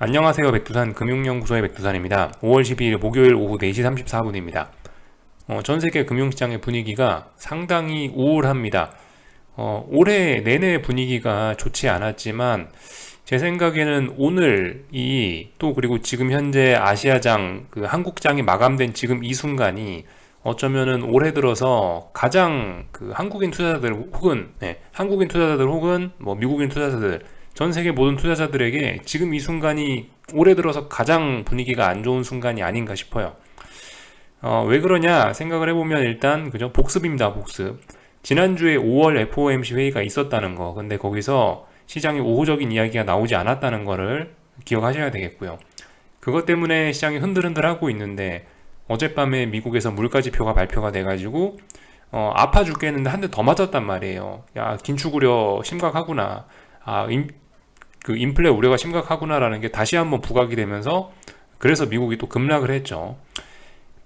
안녕하세요. 백두산 금융연구소의 백두산입니다. 5월 12일 목요일 오후 4시 34분입니다. 전 세계 금융시장의 분위기가 상당히 우울합니다. 올해 내내 분위기가 좋지 않았지만 제 생각에는 오늘이 또 그리고 지금 현재 아시아장 한국장이 마감된 지금 이 순간이 어쩌면은 올해 들어서 가장 한국인 투자자들 혹은 한국인 투자자들 혹은 뭐 미국인 투자자들 전 세계 모든 투자자들에게 지금 이 순간이 올해 들어서 가장 분위기가 안 좋은 순간이 아닌가 싶어요. 왜 그러냐 생각을 해보면 일단 그죠, 복습입니다. 복습. 지난주에 5월 FOMC 회의가 있었다는 거, 근데 거기서 시장이 우호적인 이야기가 나오지 않았다는 거를 기억하셔야 되겠고요. 그것 때문에 시장이 흔들흔들하고 있는데 어젯밤에 미국에서 물가지표가 발표가 돼가지고 아파 죽겠는데 한 대 더 맞았단 말이에요. 야, 긴축 우려 심각하구나. 인플레 우려가 심각하구나라는 게 다시 한번 부각이 되면서 그래서 미국이 또 급락을 했죠.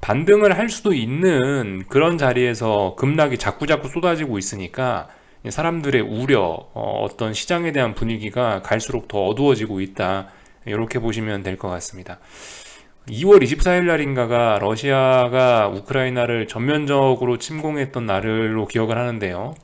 반등을 할 수도 있는 그런 자리에서 급락이 자꾸자꾸 쏟아지고 있으니까 사람들의 우려, 어떤 시장에 대한 분위기가 갈수록 더 어두워지고 있다. 이렇게 보시면 될 것 같습니다. 2월 24일 날인가가 러시아가 우크라이나를 전면적으로 침공했던 날로 기억을 하는데요.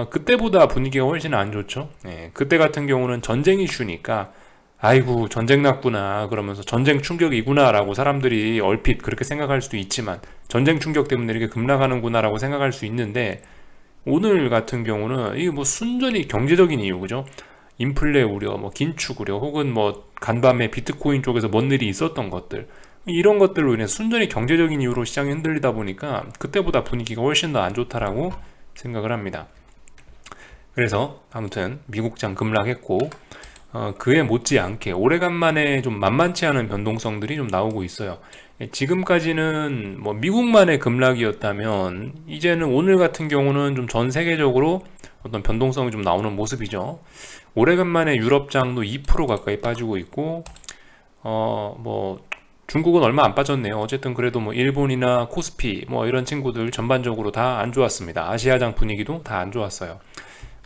그때보다 분위기가 훨씬 안 좋죠. 그때 같은 경우는 전쟁 이슈니까 아이고 전쟁 났구나 그러면서 전쟁 충격이구나 라고 사람들이 얼핏 그렇게 생각할 수도 있지만 전쟁 충격 때문에 이렇게 급락하는구나 라고 생각할 수 있는데 오늘 같은 경우는 이게 뭐 순전히 경제적인 이유, 그죠? 인플레 우려, 뭐 긴축 우려 혹은 뭐 간밤에 비트코인 쪽에서 뭔 일이 있었던 것들, 이런 것들로 인해 순전히 경제적인 이유로 시장이 흔들리다 보니까 그때보다 분위기가 훨씬 더 안 좋다라고 생각을 합니다. 그래서 아무튼 미국장 급락했고 그에 못지않게 오래간만에 좀 만만치 않은 변동성들이 좀 나오고 있어요. 지금까지는 뭐 미국만의 급락이었다면 이제는 오늘 같은 경우는 좀 전 세계적으로 어떤 변동성이 좀 나오는 모습이죠. 오래간만에 유럽장도 2% 가까이 빠지고 있고 뭐 중국은 얼마 안 빠졌네요. 어쨌든 그래도 뭐 일본이나 코스피 뭐 이런 친구들 전반적으로 다 안 좋았습니다. 아시아장 분위기도 다 안 좋았어요.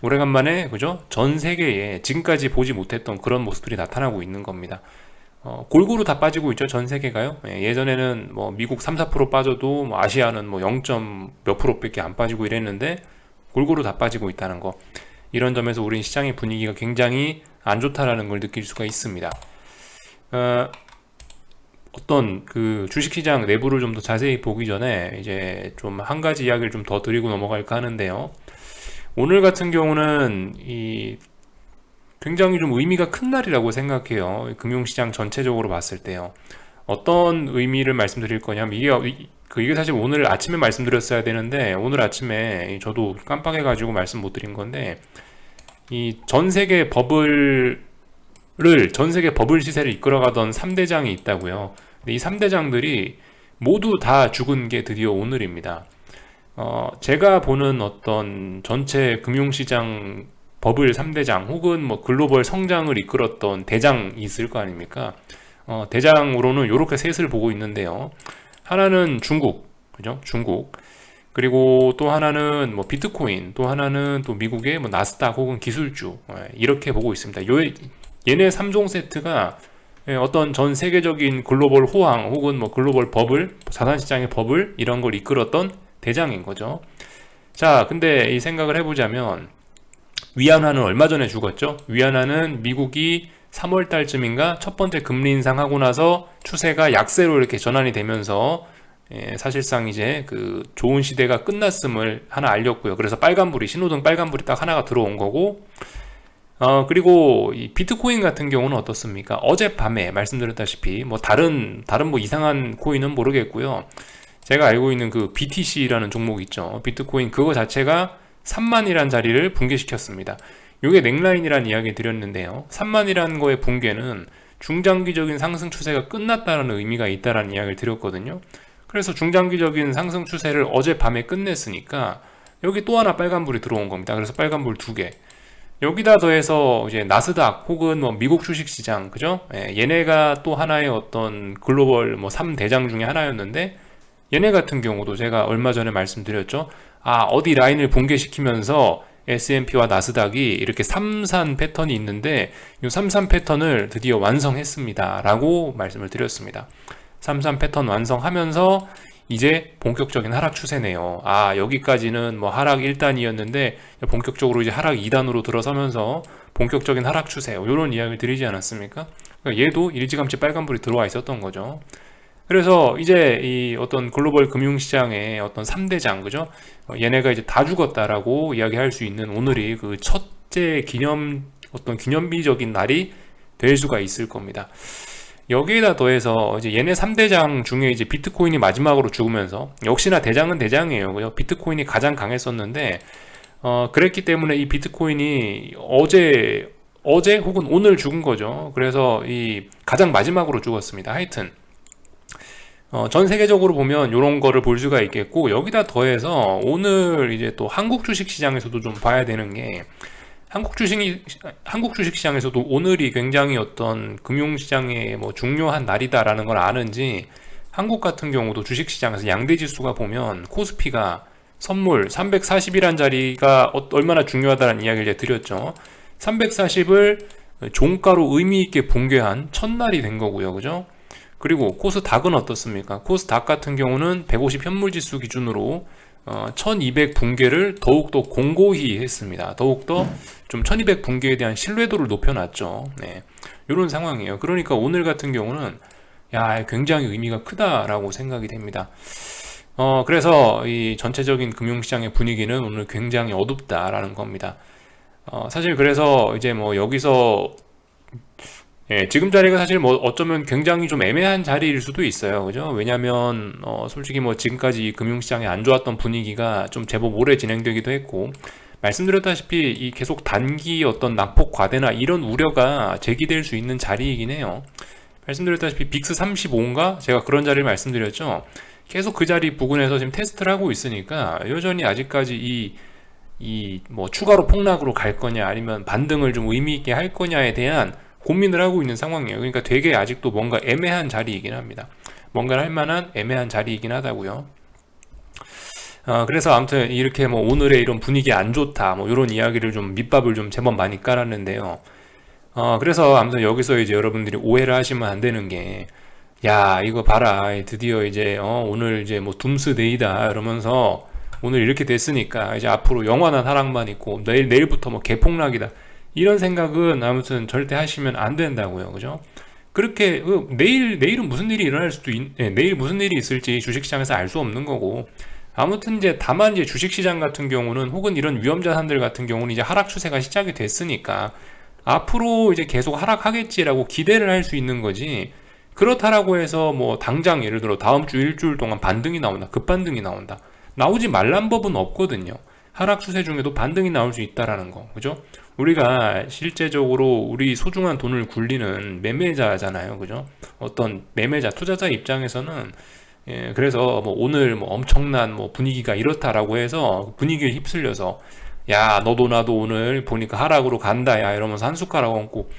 오래간만에 그죠? 전 세계에 지금까지 보지 못했던 그런 모습들이 나타나고 있는 겁니다. 골고루 다 빠지고 있죠. 전 세계가요. 예전에는 뭐 미국 3, 4% 빠져도 뭐 아시아는 뭐 0. 몇 프로밖에 안 빠지고 이랬는데 골고루 다 빠지고 있다는 거. 이런 점에서 우린 시장의 분위기가 굉장히 안 좋다라는 걸 느낄 수가 있습니다. 어떤 주식시장 내부를 좀 더 자세히 보기 전에 이제 좀 한 가지 이야기를 좀 더 드리고 넘어갈까 하는데요. 오늘 같은 경우는 굉장히 좀 의미가 큰 날이라고 생각해요. 금융시장 전체적으로 봤을 때요. 어떤 의미를 말씀드릴 거냐면 이게 사실 오늘 아침에 말씀드렸어야 되는데 오늘 아침에 저도 깜빡해가지고 말씀 못 드린 건데 이 전 세계 버블 시세를 이끌어가던 3대장이 있다고요. 근데 이 3대장들이 모두 다 죽은 게 드디어 오늘입니다. 제가 보는 어떤 전체 금융시장 버블 3대장 혹은 뭐 글로벌 성장을 이끌었던 대장이 있을 거 아닙니까? 대장으로는 이렇게 셋을 보고 있는데요. 하나는 중국, 그죠? 중국. 그리고 또 하나는 뭐 비트코인, 또 하나는 또 미국의 뭐 나스닥 혹은 기술주, 이렇게 보고 있습니다. 얘네 3종 세트가 어떤 전 세계적인 글로벌 호황 혹은 뭐 글로벌 버블, 자산시장의 버블 이런 걸 이끌었던 대장인 거죠. 자, 근데 이 생각을 해보자면 위안화는 얼마 전에 죽었죠? 위안화는 미국이 3월 달쯤인가 첫 번째 금리 인상하고 나서 추세가 약세로 이렇게 전환이 되면서 사실상 이제 좋은 시대가 끝났음을 하나 알렸고요. 그래서 신호등 빨간불이 딱 하나가 들어온 거고, 그리고 이 비트코인 같은 경우는 어떻습니까? 어젯밤에 말씀드렸다시피 뭐 다른 뭐 이상한 코인은 모르겠고요. 제가 알고 있는 BTC라는 종목 있죠. 비트코인 그거 자체가 3만이란 자리를 붕괴시켰습니다. 이게 넥라인이라는 이야기 드렸는데요. 3만이라는 거의 붕괴는 중장기적인 상승 추세가 끝났다는 의미가 있다는 이야기를 드렸거든요. 그래서 중장기적인 상승 추세를 어젯밤에 끝냈으니까 여기 또 하나 빨간불이 들어온 겁니다. 그래서 빨간불 2개. 여기다 더해서 이제 나스닥 혹은 뭐 미국 주식시장, 그죠? 얘네가 또 하나의 어떤 글로벌 뭐 3대장 중에 하나였는데 얘네 같은 경우도 제가 얼마 전에 말씀드렸죠. 어디 라인을 붕괴시키면서 S&P와 나스닥이 이렇게 삼산 패턴이 있는데 이 삼산 패턴을 드디어 완성했습니다 라고 말씀을 드렸습니다. 삼산 패턴 완성하면서 이제 본격적인 하락 추세네요. 여기까지는 뭐 하락 1단이었는데 본격적으로 이제 하락 2단으로 들어서면서 본격적인 하락 추세, 이런 이야기를 드리지 않았습니까? 그러니까 얘도 일찌감치 빨간불이 들어와 있었던 거죠. 그래서 이제 이 어떤 글로벌 금융시장의 어떤 3대장, 그죠? 얘네가 이제 다 죽었다라고 이야기할 수 있는 오늘이 그 첫째 어떤 기념비적인 날이 될 수가 있을 겁니다. 여기에다 더해서 이제 얘네 3대장 중에 이제 비트코인이 마지막으로 죽으면서, 역시나 대장은 대장이에요. 그죠? 비트코인이 가장 강했었는데, 그랬기 때문에 이 비트코인이 어제 혹은 오늘 죽은 거죠. 그래서 이 가장 마지막으로 죽었습니다. 하여튼 전 세계적으로 보면 이런 거를 볼 수가 있겠고, 여기다 더해서 오늘 이제 또 한국 주식 시장에서도 좀 봐야 되는 게, 한국 주식 시장에서도 오늘이 굉장히 어떤 금융시장의 뭐 중요한 날이다라는 걸 아는지, 한국 같은 경우도 주식 시장에서 양대 지수가 보면 코스피가 선물 340이란 자리가 얼마나 중요하다는 이야기를 제가 드렸죠. 340을 종가로 의미 있게 붕괴한 첫날이 된 거고요. 그죠? 그리고 코스닥은 어떻습니까? 코스닥 같은 경우는 150 현물지수 기준으로 1200 붕괴를 더욱더 공고히 했습니다. 더욱더 좀 1200 붕괴에 대한 신뢰도를 높여놨죠. 네, 이런 상황이에요. 그러니까 오늘 같은 경우는 굉장히 의미가 크다라고 생각이 됩니다. 그래서 이 전체적인 금융시장의 분위기는 오늘 굉장히 어둡다라는 겁니다. 사실 그래서 이제 뭐 여기서 지금 자리가 사실 뭐 어쩌면 굉장히 좀 애매한 자리일 수도 있어요. 그죠? 왜냐면 솔직히 뭐 지금까지 이 금융시장에 안 좋았던 분위기가 좀 제법 오래 진행되기도 했고, 말씀드렸다시피 이 계속 단기 어떤 낙폭 과대나 이런 우려가 제기될 수 있는 자리이긴 해요. 말씀드렸다시피 빅스 35인가? 제가 그런 자리를 말씀드렸죠. 계속 그 자리 부근에서 지금 테스트를 하고 있으니까 여전히 아직까지 이 뭐 추가로 폭락으로 갈 거냐 아니면 반등을 좀 의미 있게 할 거냐에 대한 고민을 하고 있는 상황이에요. 그러니까 되게 아직도 뭔가 애매한 자리이긴 합니다. 뭔가를 할 만한 애매한 자리이긴 하다고요. 그래서 아무튼 이렇게 뭐 오늘의 이런 분위기 안 좋다 뭐 이런 이야기를 좀 밑밥을 좀 제법 많이 깔았는데요. 그래서 아무튼 여기서 이제 여러분들이 오해를 하시면 안 되는 게, 이거 봐라, 드디어 이제 오늘 이제 뭐 둠스데이다 이러면서 오늘 이렇게 됐으니까 이제 앞으로 영원한 하락만 있고 내일부터 뭐 개폭락이다, 이런 생각은 아무튼 절대 하시면 안 된다고요. 그죠? 그렇게 내일은 무슨 일이 일어날 수도 내일 무슨 일이 있을지 주식시장에서 알 수 없는 거고, 아무튼 이제 다만 이제 주식시장 같은 경우는 혹은 이런 위험자산들 같은 경우는 이제 하락 추세가 시작이 됐으니까 앞으로 이제 계속 하락하겠지라고 기대를 할 수 있는 거지, 그렇다라고 해서 뭐 당장 예를 들어 다음 주 일주일 동안 반등이 나온다, 급반등이 나온다, 나오지 말란 법은 없거든요. 하락 추세 중에도 반등이 나올 수 있다라는 거, 그죠? 우리가 실제적으로 우리 소중한 돈을 굴리는 매매자잖아요, 그죠? 어떤 매매자, 투자자 입장에서는 그래서 뭐 오늘 뭐 엄청난 뭐 분위기가 이렇다라고 해서 분위기에 휩쓸려서 너도 나도 오늘 보니까 하락으로 간다 이러면서 한 숟가락 얹고,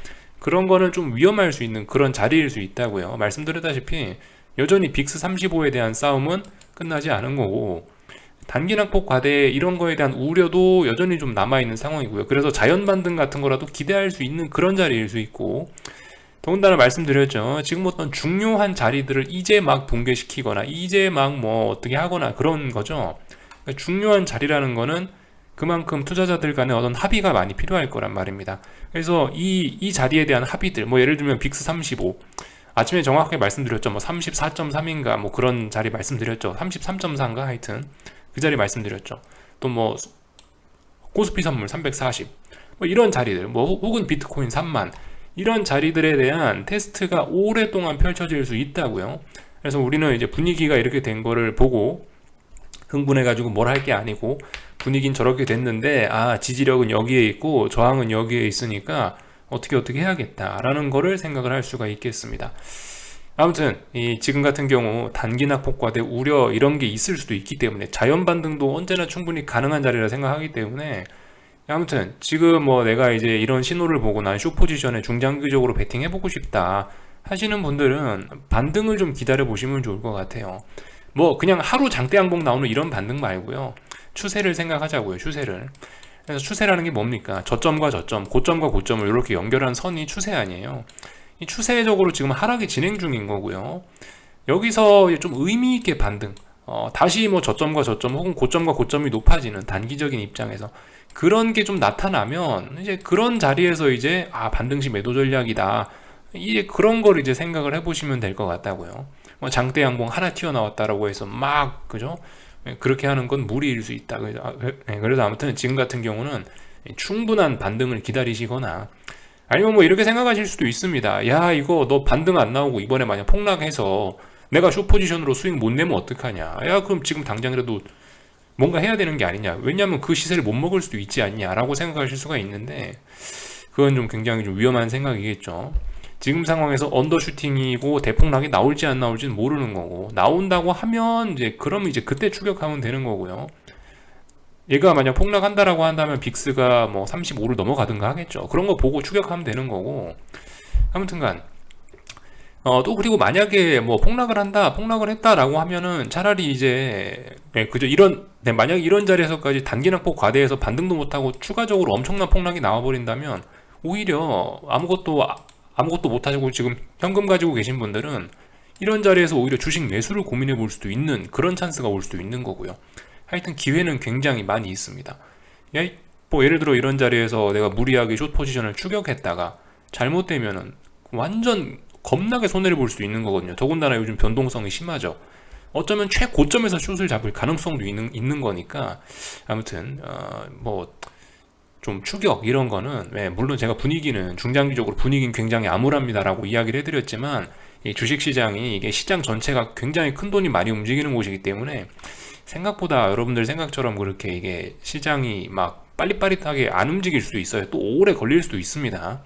그런 거는 좀 위험할 수 있는 그런 자리일 수 있다고요. 말씀드렸다시피 여전히 빅스 35에 대한 싸움은 끝나지 않은 거고, 단기 낙폭 과대 이런 거에 대한 우려도 여전히 좀 남아있는 상황이고요. 그래서 자연 반등 같은 거라도 기대할 수 있는 그런 자리일 수 있고, 더군다나 말씀드렸죠. 지금 어떤 중요한 자리들을 이제 막 붕괴시키거나 이제 막 뭐 어떻게 하거나 그런 거죠. 그러니까 중요한 자리라는 거는 그만큼 투자자들 간의 어떤 합의가 많이 필요할 거란 말입니다. 그래서 이 자리에 대한 합의들, 뭐 예를 들면 빅스 35, 아침에 정확하게 말씀드렸죠. 뭐 34.3인가 뭐 그런 자리 말씀드렸죠. 33.4인가 하여튼 그 자리 말씀드렸죠. 또 뭐 코스피 선물 340, 뭐 이런 자리들, 뭐 혹은 비트코인 3만, 이런 자리들에 대한 테스트가 오랫동안 펼쳐질 수 있다고요. 그래서 우리는 이제 분위기가 이렇게 된 거를 보고 흥분해가지고 뭘 할 게 아니고, 분위기는 저렇게 됐는데 지지력은 여기에 있고 저항은 여기에 있으니까 어떻게 해야겠다라는 거를 생각을 할 수가 있겠습니다. 아무튼 지금 같은 경우 단기 낙폭 과대 우려 이런 게 있을 수도 있기 때문에 자연 반등도 언제나 충분히 가능한 자리라 생각하기 때문에, 아무튼 지금 뭐 내가 이제 이런 신호를 보고 난 숏포지션에 중장기적으로 베팅 해보고 싶다 하시는 분들은 반등을 좀 기다려 보시면 좋을 것 같아요. 뭐 그냥 하루 장대 양봉 나오는 이런 반등 말고요, 추세를 생각하자고요. 추세를. 그래서 추세라는 게 뭡니까? 저점과 저점, 고점과 고점을 이렇게 연결한 선이 추세 아니에요. 이 추세적으로 지금 하락이 진행 중인 거고요. 여기서 좀 의미 있게 반등, 다시 뭐 저점과 저점 혹은 고점과 고점이 높아지는 단기적인 입장에서 그런 게 좀 나타나면 이제 그런 자리에서 이제 반등시 매도 전략이다. 이제 그런 걸 이제 생각을 해보시면 될 것 같다고요. 뭐 장대 양봉 하나 튀어나왔다라고 해서 막 그죠? 그렇게 하는 건 무리일 수 있다. 그래서 아무튼 지금 같은 경우는 충분한 반등을 기다리시거나 아니면 뭐 이렇게 생각하실 수도 있습니다. 야, 이거 너 반등 안 나오고 이번에 만약 폭락해서 내가 숏 포지션으로 수익 못 내면 어떡하냐. 야, 그럼 지금 당장이라도 뭔가 해야 되는 게 아니냐. 왜냐하면 그 시세를 못 먹을 수도 있지 않냐라고 생각하실 수가 있는데 그건 좀 굉장히 좀 위험한 생각이겠죠. 지금 상황에서 언더슈팅이고 대폭락이 나올지 안 나올지는 모르는 거고, 나온다고 하면 이제 그러면 이제 그때 추격하면 되는 거고요. 얘가 만약 폭락한다라고 한다면 빅스가 뭐 35를 넘어가든가 하겠죠. 그런 거 보고 추격하면 되는 거고. 아무튼간 또 그리고 만약에 뭐 폭락을 했다라고 하면은 차라리 이제 그죠, 만약 이런 자리에서까지 단기 낙폭 과대해서 반등도 못하고 추가적으로 엄청난 폭락이 나와버린다면 오히려 아무것도 못하시고 지금 현금 가지고 계신 분들은 이런 자리에서 오히려 주식 매수를 고민해 볼 수도 있는 그런 찬스가 올 수도 있는 거고요. 하여튼 기회는 굉장히 많이 있습니다. 뭐 예를 들어 이런 자리에서 내가 무리하게 숏 포지션을 추격했다가 잘못되면은 완전 겁나게 손해를 볼 수 있는 거거든요. 더군다나 요즘 변동성이 심하죠. 어쩌면 최고점에서 숏을 잡을 가능성도 있는 거니까 아무튼 뭐 좀 추격 이런 거는 물론 제가 중장기적으로 분위기는 굉장히 암울합니다라고 이야기를 해드렸지만 이 주식시장이 이게 시장 전체가 굉장히 큰 돈이 많이 움직이는 곳이기 때문에 생각보다 여러분들 생각처럼 그렇게 이게 시장이 막 빨리빠릿하게 안 움직일 수도 있어요. 또 오래 걸릴 수도 있습니다.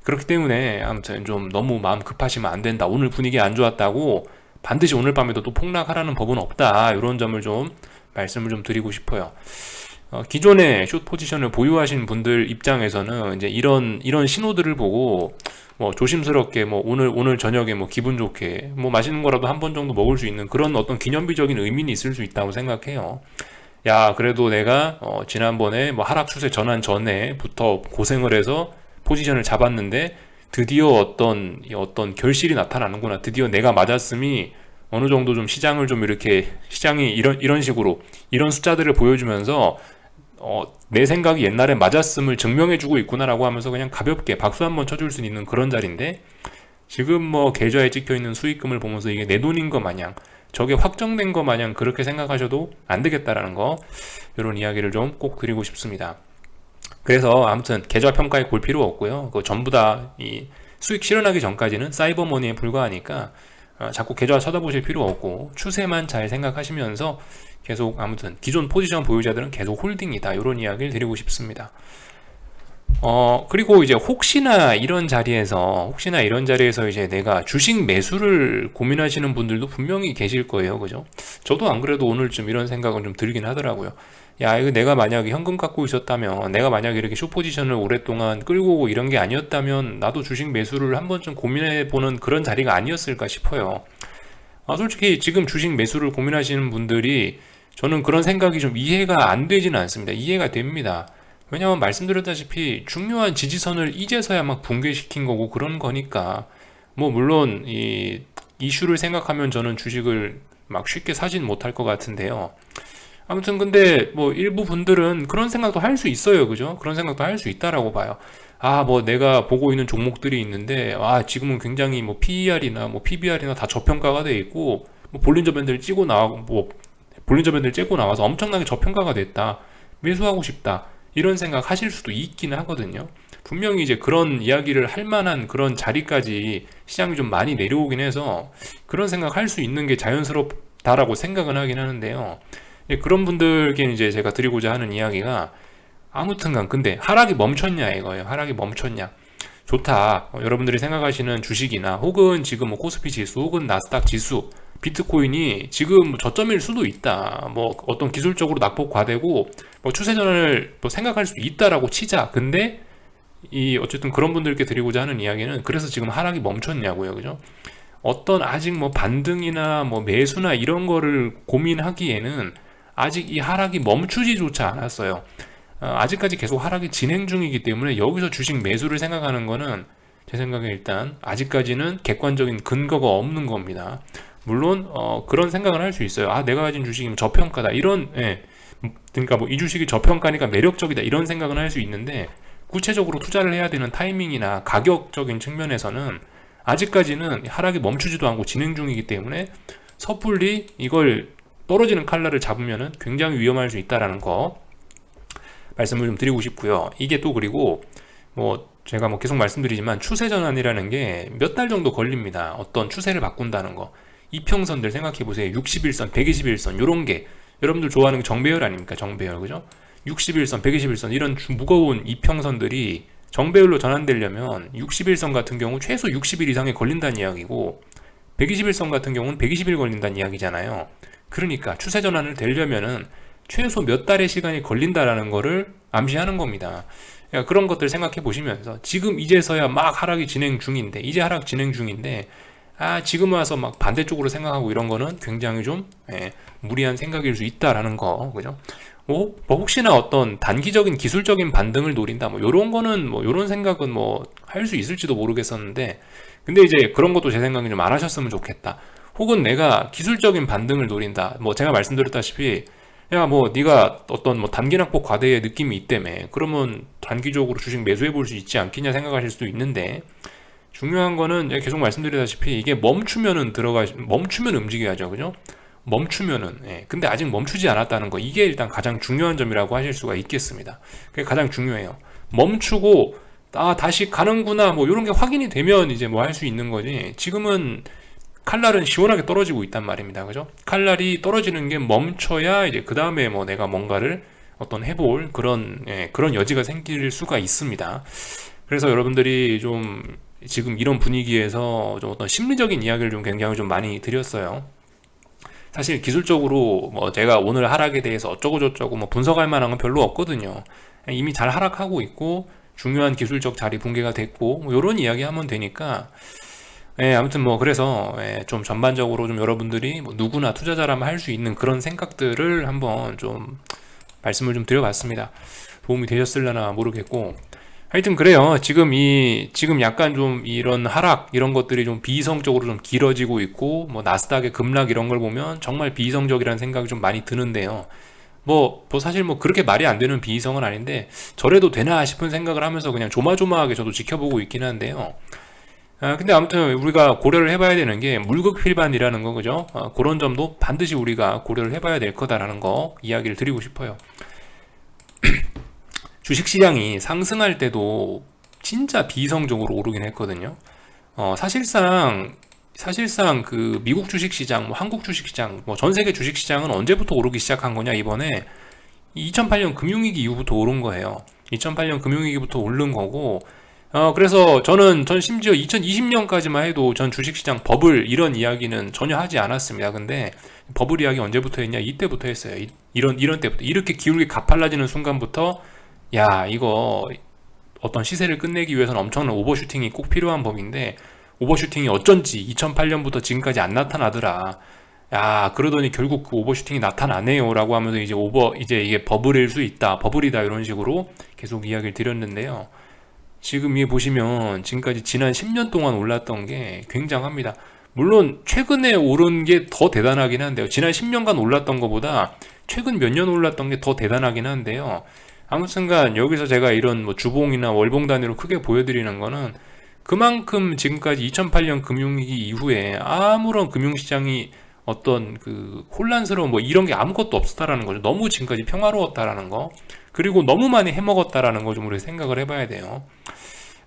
그렇기 때문에 아무튼 좀 너무 마음 급하시면 안 된다. 오늘 분위기 안 좋았다고 반드시 오늘 밤에도 또 폭락하라는 법은 없다. 이런 점을 좀 말씀을 좀 드리고 싶어요. 기존의 숏 포지션을 보유하신 분들 입장에서는 이제 이런 신호들을 보고 뭐 조심스럽게 뭐 오늘 저녁에 뭐 기분 좋게 뭐 맛있는 거라도 한 번 정도 먹을 수 있는 그런 어떤 기념비적인 의미는 있을 수 있다고 생각해요. 야, 그래도 내가 지난번에 뭐 하락 추세 전환 전에부터 고생을 해서 포지션을 잡았는데 드디어 어떤 결실이 나타나는구나. 드디어 내가 맞았음이 어느 정도 좀 시장을 좀 이렇게 시장이 이런 식으로 이런 숫자들을 보여주면서 내 생각이 옛날에 맞았음을 증명해주고 있구나라고 하면서 그냥 가볍게 박수 한번 쳐줄 수 있는 그런 자리인데 지금 뭐 계좌에 찍혀있는 수익금을 보면서 이게 내 돈인 거 마냥 저게 확정된 거 마냥 그렇게 생각하셔도 안 되겠다라는 거 이런 이야기를 좀 꼭 드리고 싶습니다. 그래서 아무튼 계좌 평가에 골 필요 없고요. 그거 전부 다 이 수익 실현하기 전까지는 사이버머니에 불과하니까 자꾸 계좌 쳐다보실 필요 없고 추세만 잘 생각하시면서 계속 아무튼 기존 포지션 보유자들은 계속 홀딩이다 이런 이야기를 드리고 싶습니다. 그리고 이제 혹시나 이런 자리에서 이제 내가 주식 매수를 고민하시는 분들도 분명히 계실 거예요. 그죠? 저도 안 그래도 오늘쯤 이런 생각은 좀 들긴 하더라고요. 야, 이거 내가 만약에 현금 갖고 있었다면, 내가 만약에 이렇게 숏 포지션을 오랫동안 끌고 오고 이런 게 아니었다면, 나도 주식 매수를 한 번쯤 고민해보는 그런 자리가 아니었을까 싶어요. 솔직히 지금 주식 매수를 고민하시는 분들이 저는 그런 생각이 좀 이해가 안 되지는 않습니다. 이해가 됩니다. 왜냐하면 말씀드렸다시피 중요한 지지선을 이제서야 막 붕괴시킨 거고 그런 거니까 뭐 물론 이 이슈를 생각하면 저는 주식을 막 쉽게 사진 못할 것 같은데요. 아무튼 근데 뭐 일부 분들은 그런 생각도 할 수 있어요. 그죠? 그런 생각도 할 수 있다라고 봐요. 뭐 내가 보고 있는 종목들이 있는데 지금은 굉장히 뭐 PER이나 뭐 PBR이나 다 저평가가 돼 있고 뭐 볼린저 밴드를 째고 나와서 엄청나게 저평가가 됐다. 매수하고 싶다. 이런 생각 하실 수도 있기는 하거든요. 분명히 이제 그런 이야기를 할 만한 그런 자리까지 시장이 좀 많이 내려오긴 해서 그런 생각 할 수 있는 게 자연스럽다라고 생각은 하긴 하는데요. 그런 분들께 이제 제가 드리고자 하는 이야기가 아무튼간 근데 하락이 멈췄냐 이거예요. 하락이 멈췄냐. 좋다. 여러분들이 생각하시는 주식이나 혹은 지금 뭐 코스피 지수 혹은 나스닥 지수 비트코인이 지금 저점일 수도 있다. 뭐 어떤 기술적으로 낙폭 과대고 뭐 추세 전환을 뭐 생각할 수 있다라고 치자. 근데 어쨌든 그런 분들께 드리고자 하는 이야기는 그래서 지금 하락이 멈췄냐고요. 그죠? 어떤 아직 뭐 반등이나 뭐 매수나 이런 거를 고민하기에는 아직 이 하락이 멈추지조차 않았어요. 아직까지 계속 하락이 진행 중이기 때문에 여기서 주식 매수를 생각하는 거는 제 생각에 일단 아직까지는 객관적인 근거가 없는 겁니다. 물론 그런 생각을 할 수 있어요. 아, 내가 가진 주식이 저평가다 이런, 예, 그러니까 뭐 이 주식이 저평가니까 매력적이다 이런 생각은 할 수 있는데, 구체적으로 투자를 해야 되는 타이밍이나 가격적인 측면에서는 아직까지는 하락이 멈추지도 않고 진행 중이기 때문에 섣불리 이걸 떨어지는 칼날을 잡으면은 굉장히 위험할 수 있다라는 거 말씀을 좀 드리고 싶고요. 이게 또 그리고 뭐 제가 뭐 계속 말씀드리지만 추세 전환이라는 게 몇 달 정도 걸립니다. 어떤 추세를 바꾼다는 거. 이평선들 생각해 보세요. 61선, 121선 요런 게 여러분들 좋아하는 게 정배열 아닙니까? 정배열, 그죠? 61선, 121선 이런 무거운 이평선들이 정배열로 전환되려면 61선 같은 경우 최소 60일 이상이 걸린다는 이야기고, 121선 같은 경우는 120일 걸린다는 이야기잖아요. 그러니까 추세 전환을 되려면은 최소 몇 달의 시간이 걸린다라는 거를 암시하는 겁니다. 그러니까 그런 것들 생각해 보시면서 지금 이제서야 막 하락이 진행 중인데, 이제 하락 진행 중인데 지금 와서 막 반대쪽으로 생각하고 이런 거는 굉장히 좀 무리한 생각일 수 있다라는 거, 그죠? 뭐 혹시나 어떤 단기적인 기술적인 반등을 노린다 뭐 요런 거는 뭐 요런 생각은 뭐 할 수 있을지도 모르겠었는데, 근데 이제 그런 것도 제 생각에 좀 안 하셨으면 좋겠다. 혹은 내가 기술적인 반등을 노린다. 뭐 제가 말씀드렸다시피 야 뭐 네가 어떤 뭐 단기 낙폭 과대의 느낌이 있다며 그러면 단기적으로 주식 매수해 볼 수 있지 않겠냐 생각하실 수도 있는데, 중요한 거는 계속 말씀드리다시피 이게 멈추면 움직여야죠, 그죠? 멈추면은, 근데 아직 멈추지 않았다는 거, 이게 일단 가장 중요한 점이라고 하실 수가 있겠습니다. 그게 가장 중요해요. 멈추고 다시 가는구나 뭐 이런 게 확인이 되면 이제 뭐 할 수 있는 거지. 지금은 칼날은 시원하게 떨어지고 있단 말입니다, 그죠? 칼날이 떨어지는 게 멈춰야 이제 그 다음에 뭐 내가 뭔가를 어떤 해볼 그런 여지가 생길 수가 있습니다. 그래서 여러분들이 좀 지금 이런 분위기에서 좀 어떤 심리적인 이야기를 좀 굉장히 좀 많이 드렸어요. 사실 기술적으로 뭐 제가 오늘 하락에 대해서 어쩌고 저쩌고 뭐 분석할 만한 건 별로 없거든요. 이미 잘 하락하고 있고 중요한 기술적 자리 붕괴가 됐고 뭐 이런 이야기 하면 되니까, 아무튼 뭐 그래서 좀 전반적으로 좀 여러분들이 뭐 누구나 투자자라면 할 수 있는 그런 생각들을 한번 좀 말씀을 좀 드려봤습니다. 도움이 되셨을려나 모르겠고, 하여튼 그래요. 지금 약간 좀 이런 하락 이런 것들이 좀 비이성적으로 좀 길어지고 있고, 뭐 나스닥의 급락 이런 걸 보면 정말 비이성적이라는 생각이 좀 많이 드는데요. 뭐 사실 뭐 그렇게 말이 안 되는 비이성은 아닌데 저래도 되나 싶은 생각을 하면서 그냥 조마조마하게 저도 지켜보고 있긴 한데요. 근데 아무튼 우리가 고려를 해봐야 되는 게 물극필반이라는 거, 그죠? 그런 점도 반드시 우리가 고려를 해봐야 될 거다라는 거 이야기를 드리고 싶어요. 주식시장이 상승할 때도 진짜 비이성적으로 오르긴 했거든요. 사실상 그 미국 주식시장, 뭐 한국 주식시장, 뭐 전 세계 주식시장은 언제부터 오르기 시작한 거냐, 이번에 2008년 금융위기 이후부터 오른 거예요. 2008년 금융위기부터 오른 거고, 그래서 전 심지어 2020년까지만 해도 전 주식시장 버블 이런 이야기는 전혀 하지 않았습니다. 근데 버블 이야기 언제부터 했냐? 이때부터 했어요. 이런 때부터. 이렇게 기울기 가팔라지는 순간부터 야, 이거 어떤 시세를 끝내기 위해서는 엄청난 오버슈팅이 꼭 필요한 법인데, 오버슈팅이 어쩐지 2008년부터 지금까지 안 나타나더라. 야, 그러더니 결국 그 오버슈팅이 나타나네요 라고 하면서 이제 이게 버블일 수 있다, 버블이다 이런 식으로 계속 이야기를 드렸는데요. 지금 위에 보시면 지금까지 지난 10년 동안 올랐던 게 굉장합니다. 물론 최근에 오른 게 더 대단하긴 한데요. 지난 10년간 올랐던 것보다 최근 몇 년 올랐던 게 더 대단하긴 한데요. 아무튼간 여기서 제가 이런 뭐 주봉이나 월봉 단위로 크게 보여드리는 거는 그만큼 지금까지 2008년 금융위기 이후에 아무런 금융시장이 어떤 그 혼란스러운 뭐 이런 게 아무것도 없었다라는 거죠. 너무 지금까지 평화로웠다라는 거, 그리고 너무 많이 해먹었다라는 거 좀 우리 생각을 해봐야 돼요.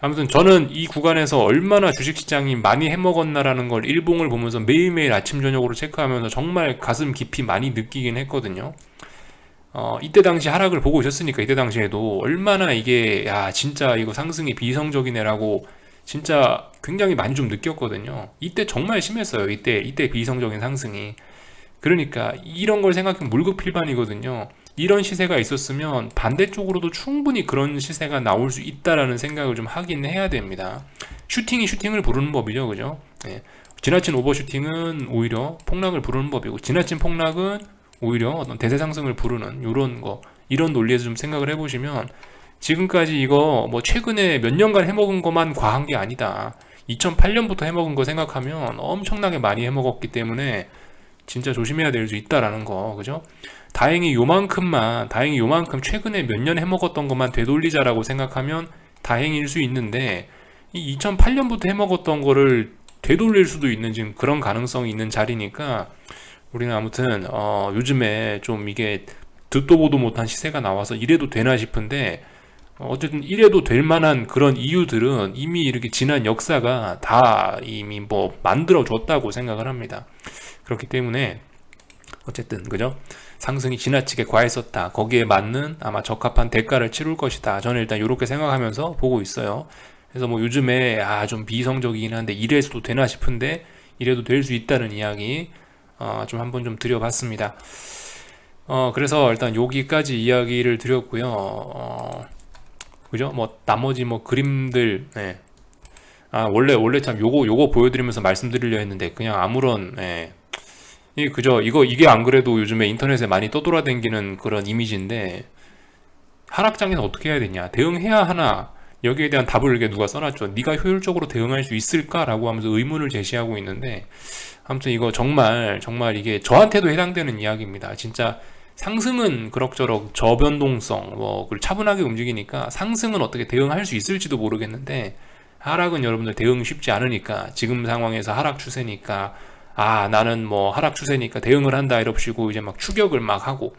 아무튼 저는 이 구간에서 얼마나 주식시장이 많이 해먹었나라는 걸 일봉을 보면서 매일매일 아침 저녁으로 체크하면서 정말 가슴 깊이 많이 느끼긴 했거든요. 이때 당시 하락을 보고 있었으니까 이때 당시에도 얼마나 이게 야 진짜 이거 상승이 비이성적이네라고 진짜 굉장히 많이 좀 느꼈거든요. 이때 정말 심했어요. 이때 비이성적인 상승이. 그러니까 이런 걸 생각하면 물급필반이거든요. 이런 시세가 있었으면 반대쪽으로도 충분히 그런 시세가 나올 수 있다라는 생각을 좀 하긴 해야 됩니다. 슈팅이 슈팅을 부르는 법이죠, 그죠? 지나친 오버슈팅은 오히려 폭락을 부르는 법이고, 지나친 폭락은 오히려 어떤 대세 상승을 부르는 요런 거, 이런 논리에서 좀 생각을 해보시면 지금까지 이거 뭐 최근에 몇 년간 해먹은 것만 과한 게 아니다. 2008년부터 해먹은 거 생각하면 엄청나게 많이 해먹었기 때문에 진짜 조심해야 될 수 있다라는 거, 그죠? 다행히 요만큼 최근에 몇 년 해먹었던 것만 되돌리자라고 생각하면 다행일 수 있는데, 이 2008년부터 해먹었던 거를 되돌릴 수도 있는 지금 그런 가능성이 있는 자리니까 우리는 아무튼 요즘에 좀 이게 듣도 보도 못한 시세가 나와서 이래도 되나 싶은데, 어쨌든 이래도 될 만한 그런 이유들은 이미 이렇게 지난 역사가 다 이미 뭐 만들어 줬다고 생각을 합니다. 그렇기 때문에 어쨌든 그죠? 상승이 지나치게 과했었다. 거기에 맞는 아마 적합한 대가를 치룰 것이다. 저는 일단 이렇게 생각하면서 보고 있어요. 그래서 뭐 요즘에 좀 비이성적이긴 한데 이래도 되나 싶은데 이래도 될 수 있다는 이야기 좀 한번 좀 드려봤습니다. 그래서 일단 여기까지 이야기를 드렸고요. 그죠? 뭐 나머지 뭐 그림들, 네. 원래 참 요거 보여드리면서 말씀드리려 했는데 그냥 아무런, 그죠? 이게 안 그래도 요즘에 인터넷에 많이 떠돌아다니는 그런 이미지인데, 하락장에서 어떻게 해야 되냐? 대응해야 하나? 여기에 대한 답을 이렇게 누가 써놨죠. 네가 효율적으로 대응할 수 있을까라고 하면서 의문을 제시하고 있는데, 아무튼 이거 정말 이게 저한테도 해당되는 이야기입니다. 진짜 상승은 그럭저럭 저변동성, 그걸 차분하게 움직이니까 상승은 어떻게 대응할 수 있을지도 모르겠는데, 하락은 여러분들 대응 쉽지 않으니까, 지금 상황에서 하락 추세니까, 나는 뭐 하락 추세니까 대응을 한다 이럽시고 이제 막 추격을 막 하고,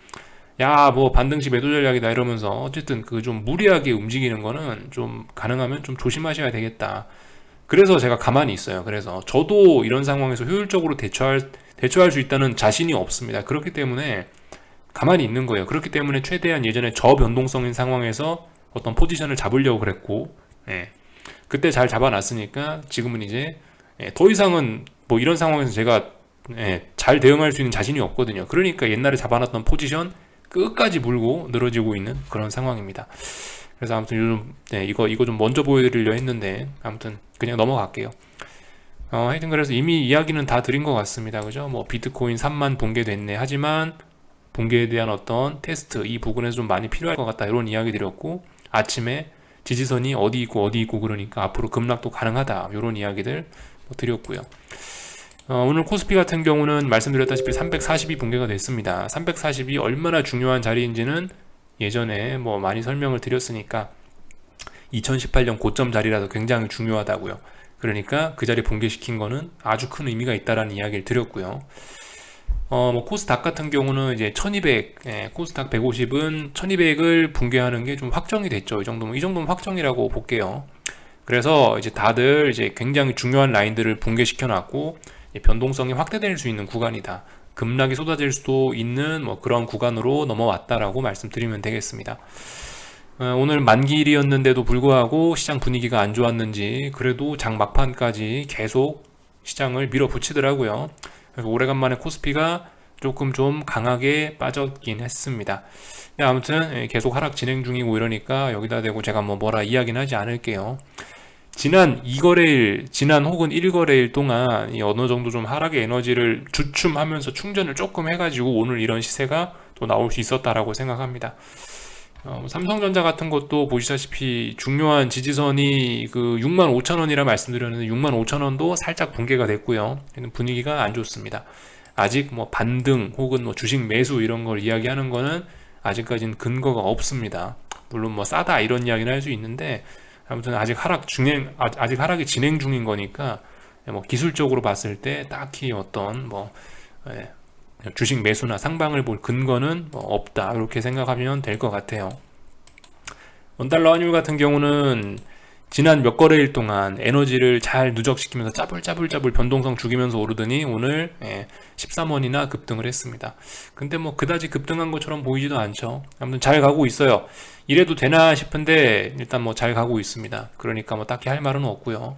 야, 뭐 반등시 매도 전략이다 이러면서 어쨌든 그 좀 무리하게 움직이는 거는 좀 가능하면 좀 조심하셔야 되겠다. 그래서 제가 가만히 있어요. 그래서 저도 이런 상황에서 효율적으로 대처할 수 있다는 자신이 없습니다. 그렇기 때문에 가만히 있는 거예요. 그렇기 때문에 최대한 예전에 저변동성인 상황에서 어떤 포지션을 잡으려고 그랬고, 그때 잘 잡아놨으니까 지금은 이제 더 이상은 뭐 이런 상황에서 제가 잘 대응할 수 있는 자신이 없거든요. 그러니까 옛날에 잡아놨던 포지션 끝까지 물고 늘어지고 있는 그런 상황입니다. 그래서 아무튼 요즘 이거 좀 먼저 보여드리려 했는데 아무튼 그냥 넘어갈게요. 하여튼 그래서 이미 이야기는 다 드린 것 같습니다. 그죠? 뭐 비트코인 3만 붕괴됐네. 하지만 붕괴에 대한 어떤 테스트 이 부분에서 좀 많이 필요할 것 같다. 이런 이야기 드렸고, 아침에 지지선이 어디 있고 그러니까 앞으로 급락도 가능하다. 이런 이야기들 드렸고요. 오늘 코스피 같은 경우는 말씀드렸다시피 340이 붕괴가 됐습니다. 340이 얼마나 중요한 자리인지는 예전에 뭐 많이 설명을 드렸으니까 2018년 고점 자리라서 굉장히 중요하다고요. 그러니까 그 자리 붕괴시킨 거는 아주 큰 의미가 있다라는 이야기를 드렸고요. 뭐 코스닥 같은 경우는 이제 1200, 코스닥 150은 1200을 붕괴하는 게 좀 확정이 됐죠. 이 정도면 확정이라고 볼게요. 그래서 이제 다들 이제 굉장히 중요한 라인들을 붕괴시켜 놨고 변동성이 확대될 수 있는 구간이다. 급락이 쏟아질 수도 있는 뭐 그런 구간으로 넘어왔다라고 말씀드리면 되겠습니다. 오늘 만기일이었는데도 불구하고 시장 분위기가 안 좋았는지 그래도 장 막판까지 계속 시장을 밀어붙이더라고요. 그래서 오래간만에 코스피가 조금 좀 강하게 빠졌긴 했습니다. 아무튼 계속 하락 진행 중이고 이러니까 여기다 대고 제가 뭐라 이야기는 하지 않을게요. 지난 2거래일, 지난 혹은 1거래일 동안 어느 정도 좀 하락의 에너지를 주춤하면서 충전을 조금 해가지고 오늘 이런 시세가 또 나올 수 있었다라고 생각합니다. 삼성전자 같은 것도 보시다시피 중요한 지지선이 그 65,000원이라 말씀드렸는데 65,000원도 살짝 붕괴가 됐고요. 분위기가 안 좋습니다. 아직 뭐 반등 혹은 뭐 주식 매수 이런 걸 이야기하는 거는 아직까지는 근거가 없습니다. 물론 뭐 싸다 이런 이야기는 할 수 있는데 아무튼 아직 하락이 진행 중인 거니까 뭐 기술적으로 봤을 때 딱히 어떤 주식 매수나 상방을 볼 근거는 없다 이렇게 생각하면 될 것 같아요. 원달러 환율 같은 경우는 지난 몇 거래일 동안 에너지를 잘 누적시키면서 짜불짜불 변동성 죽이면서 오르더니 오늘 13원이나 급등을 했습니다. 근데 뭐 그다지 급등한 것처럼 보이지도 않죠. 아무튼 잘 가고 있어요. 이래도 되나 싶은데 일단 뭐 잘 가고 있습니다. 그러니까 뭐 딱히 할 말은 없고요.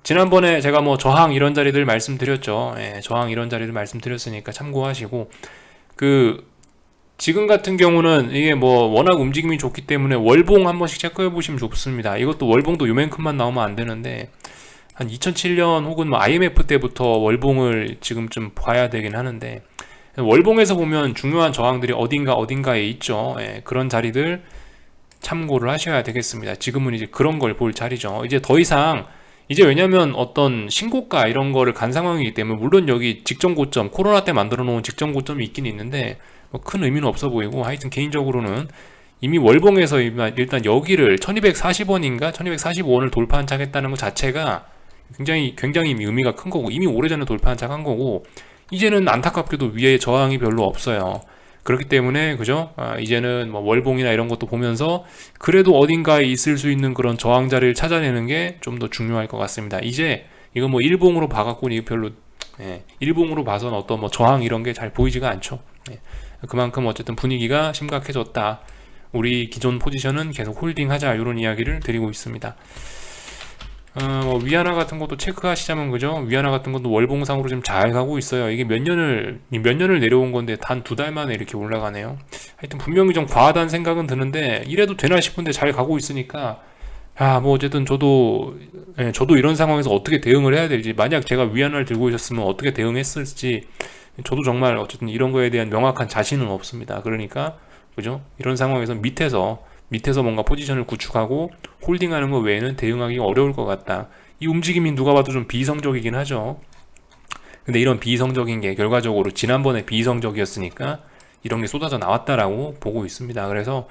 지난번에 제가 뭐 저항 이런 자리들 말씀드렸죠. 저항 이런 자리들 말씀드렸으니까 참고하시고, 지금 같은 경우는 이게 뭐 워낙 움직임이 좋기 때문에 월봉 한 번씩 체크해 보시면 좋습니다. 이것도 월봉도 요만큼만 나오면 안 되는데 한 2007년 혹은 뭐 IMF 때부터 월봉을 지금쯤 봐야 되긴 하는데 월봉에서 보면 중요한 저항들이 어딘가에 있죠. 예, 그런 자리들 참고를 하셔야 되겠습니다. 지금은 이제 그런 걸 볼 자리죠. 이제 더 이상 이제 왜냐면 어떤 신고가 이런 거를 간 상황이기 때문에 물론 여기 직전 고점 코로나 때 만들어 놓은 직전 고점이 있긴 있는데 뭐큰 의미는 없어 보이고 하여튼 개인적으로는 이미 월봉에서 일단 여기를 1240원인가 1245원을 돌파한착했다는 것 자체가 굉장히 의미가 큰 거고 이미 오래전에 돌파한착한 거고 이제는 안타깝게도 위에 저항이 별로 없어요. 그렇기 때문에 그죠? 이제는 뭐 월봉이나 이런 것도 보면서 그래도 어딘가에 있을 수 있는 그런 저항 자리를 찾아내는 게 좀 더 중요할 것 같습니다. 이제 이거 뭐 일봉으로 봐갖고는 이거 별로 일봉으로 봐서는 어떤 뭐 저항 이런 게 잘 보이지가 않죠. 그만큼 어쨌든 분위기가 심각해졌다. 우리 기존 포지션은 계속 홀딩하자 이런 이야기를 드리고 있습니다. 뭐 위안화 같은 것도 체크하시자면 그죠? 위안화 같은 것도 월봉상으로 지금 잘 가고 있어요. 이게 몇 년을 내려온 건데 단 2달 만에 이렇게 올라가네요. 하여튼 분명히 좀 과하다는 생각은 드는데 이래도 되나 싶은데 잘 가고 있으니까 뭐 어쨌든 저도 이런 상황에서 어떻게 대응을 해야 될지 만약 제가 위안화를 들고 있었으면 어떻게 대응했을지 저도 정말 어쨌든 이런 거에 대한 명확한 자신은 없습니다. 그러니까 그죠? 이런 상황에서 밑에서 뭔가 포지션을 구축하고 홀딩하는 것 외에는 대응하기 어려울 것 같다. 이 움직임이 누가 봐도 좀 비이성적이긴 하죠. 근데 이런 비이성적인 게 결과적으로 지난번에 비이성적이었으니까 이런 게 쏟아져 나왔다라고 보고 있습니다. 그래서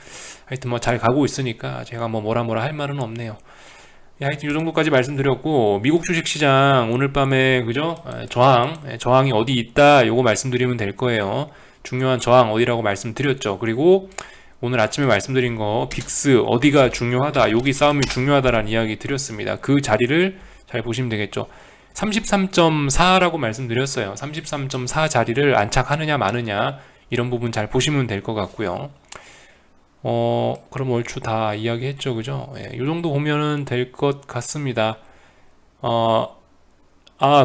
하여튼 뭐 잘 가고 있으니까 제가 뭐 뭐라 할 말은 없네요. 하여튼 이 정도까지 말씀드렸고 미국 주식시장 오늘 밤에 그죠? 저항이 어디 있다 요거 말씀드리면 될 거예요. 중요한 저항 어디라고 말씀드렸죠. 그리고 오늘 아침에 말씀드린 거 빅스 어디가 중요하다 여기 싸움이 중요하다라는 이야기 드렸습니다. 그 자리를 잘 보시면 되겠죠. 33.4라고 말씀드렸어요. 33.4 자리를 안착하느냐 마느냐 이런 부분 잘 보시면 될 것 같고요. 그럼 얼추 다 이야기했죠, 그죠? 이 정도 보면은 될 것 같습니다.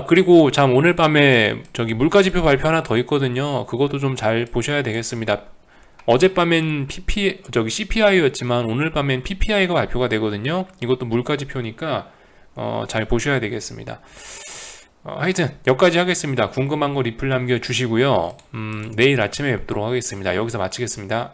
그리고 참 오늘 밤에 저기 물가지표 발표 하나 더 있거든요. 그것도 좀 잘 보셔야 되겠습니다. 어젯밤엔 CPI였지만 오늘 밤엔 PPI가 발표가 되거든요. 이것도 물가지표니까 잘 보셔야 되겠습니다. 하여튼 여기까지 하겠습니다. 궁금한 거 리플 남겨주시고요. 내일 아침에 뵙도록 하겠습니다. 여기서 마치겠습니다.